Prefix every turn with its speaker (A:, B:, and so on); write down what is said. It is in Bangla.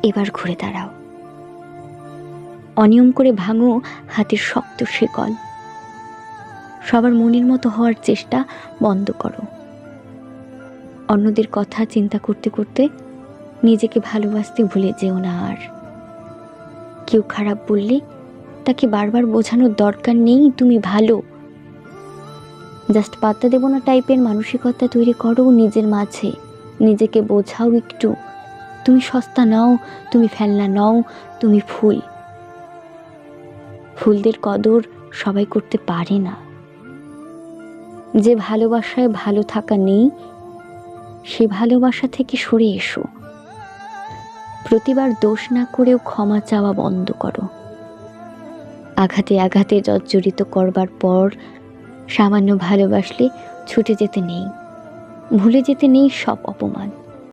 A: এবার ঘুরে দাঁড়াও, অনিয়ম করে ভাঙো হাতের শক্ত শিকল, সবার মনের মতো হওয়ার চেষ্টা বন্ধ করো। অন্যদের কথা চিন্তা করতে করতে নিজেকে ভালোবাসতে ভুলে যেও না। আর কেউ খারাপ বললে তাকে বারবার বোঝানোর দরকার নেই তুমি ভালো। জাস্ট পাত্তা দেব না টাইপের মানসিকতা তৈরি করো নিজের মাঝে। নিজেকে বোঝাও একটু, তুমি সস্তা নাও, তুমি ফেলনা নাও, তুমি ফুল। ফুলদের কদর সবাই করতে পারে না। যে ভালোবাসায় ভালো থাকা নেই, সে ভালোবাসা থেকে সরে এসো। প্রতিবার দোষ না করেও ক্ষমা চাওয়া বন্ধ করো। আঘাতে আঘাতে জর্জরিত করবার পর সামান্য ভালোবাসলে ছুটে যেতে নেই, ভুলে যেতে নেই সব অপমান।